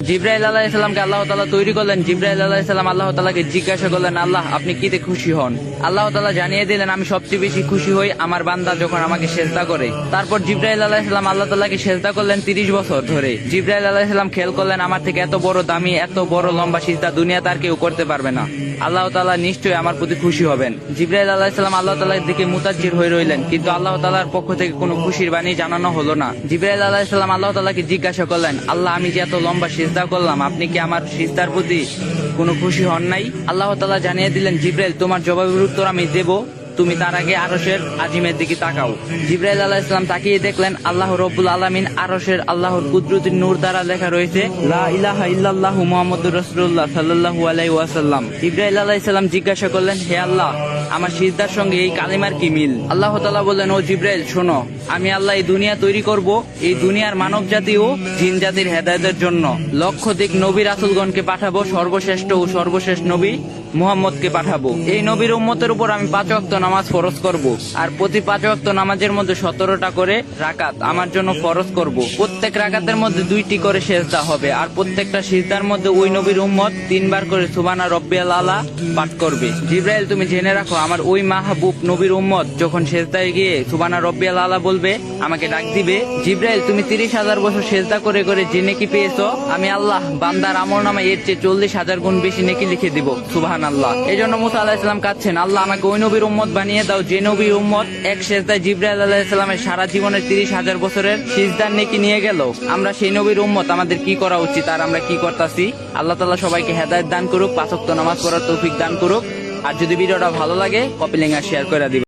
জিবরাইল আলাইহিস সালামকে আল্লাহ তাআলা তৈরি করলেন। জিবরাইল আলাইহিস সালাম আল্লাহ তাআলাকে জিজ্ঞাসা করলেন, আল্লাহ আপনি কিতে খুশি হন? আল্লাহ তাআলা জানিয়ে দিলেন, আমি সবচেয়ে বেশি খুশি হই আমার বান্দা যখন আমাকে সেজদা করে। তারপর জিবরাইল আলাইহিস সালাম আল্লাহ তাআলাকে সেজদা করলেন 30 বছর ধরে। জিবরাইল আলাইহিস সালাম খেয়াল করলেন, আমার থেকে এত বড় দামি, এত বড় লম্বা সিজদা দুনিয়াতে আর কেউ করতে পারবে না। আল্লাহ তাআলা নিশ্চয়ই আমার প্রতি খুশি হবেন। জিবরাইল আলাইহিস সালাম আল্লাহ তাআলার দিকে মুতাজ্জির হয়ে রইলেন, কিন্তু আল্লাহ তাআলার পক্ষ থেকে কোনো খুশির বাণী জানানো হলো না। জিবরাইল আলাইহিস সালাম আল্লাহ তাআলাকে জিজ্ঞাসা করলেন, আল্লাহ আমি যে এত লম্বা সিজদা করলাম, আপনি কি আমার সিজদার প্রতি কোনো খুশি হন নাই? আল্লাহ তাআলা জানিয়ে দিলেন, জিবরাইল তোমার জবাবের উত্তর আমি দেব, তুমি তার আগে আরশের আজিমের দিকে তাকাও। জিবরাইল আলাইহিস সালাম তাকিয়ে দেখলেন আল্লাহ রব্বুল আলামিন আরশের আল্লাহর কুদরতির নূর দ্বারা লেখা রয়েছে লা ইলাহা ইল্লাল্লাহু মুহাম্মাদুর রাসূলুল্লাহ সাল্লাল্লাহু আলাইহি ওয়াসাল্লাম। জিবরাইল আলাইহিস সালাম জিজ্ঞাসা করলেন, হে আল্লাহ আমার সিজদার সঙ্গে এই কালিমার কি মিল? আল্লাহ তাআলা বললেন, ও জিবরাইল শোনো, আমি আল্লাহ এই দুনিয়া তৈরি করব, এই দুনিয়ার মানব জাতি ও জিন জাতির হেদায়েতের জন্য লক্ষাধিক নবী রাসূলগণকে পাঠাবো, সর্বশ্রেষ্ঠ ও সর্বশেষ নবী মুহাম্মদকে পাঠাবো। এই নবীর উম্মতের উপর আমি 5 ওয়াক্ত নামাজ ফরজ করব, আর প্রতি 5 ওয়াক্ত নামাজের মধ্যে 17টা করে রাকাত আমার জন্য ফরজ করব। প্রত্যেক রাকাতের মধ্যে 2টি করে সিজদা হবে, আর প্রত্যেকটা সিজদার মধ্যে ওই নবীর উম্মত 3 বার করে সুবহানা রাব্বিয়াল আলা পাঠ করবে। জিবরাইল তুমি জেনে রাখো, আমার ওই মাহবুব নবীর উম্মত যখন সিজদায় গিয়ে সুবহানা রাব্বিয়াল আলা বলবে, আমাকে ডাক দিবে। জিবরাইল তুমি 30,000 বছর সিজদা করে করে যে নেকি পেয়েছো, আমি আল্লাহ বান্দার আমলনামায় এর চেয়ে 40,000 গুণ বেশি নেকি লিখে দিব। সুবহানাল্লাহ। এই জন্য মুসা আলাইহিস সালাম কাঁদছেন, আল্লাহ আমাকে ওই নবীর উম্মত বানিয়ে দাও যে নবীর উম্মত এক সিজদায় জিবরাইল আলাইহিস সালামের সারা জীবনের 30,000 বছরের সিজদার নেকি নিয়ে গেল। আমরা সেই নবীর উম্মত, আমাদের কি করা উচিত আর আমরা কি করতেছি? আল্লাহ তাআলা সবাইকে হেদায়েত দান করুক, 5 ওয়াক্ত নামাজ পড়ার তৌফিক দান করুক। আর যদি ভিডিওটা ভালো লাগে কপি লিংক আর শেয়ার করে দিবেন।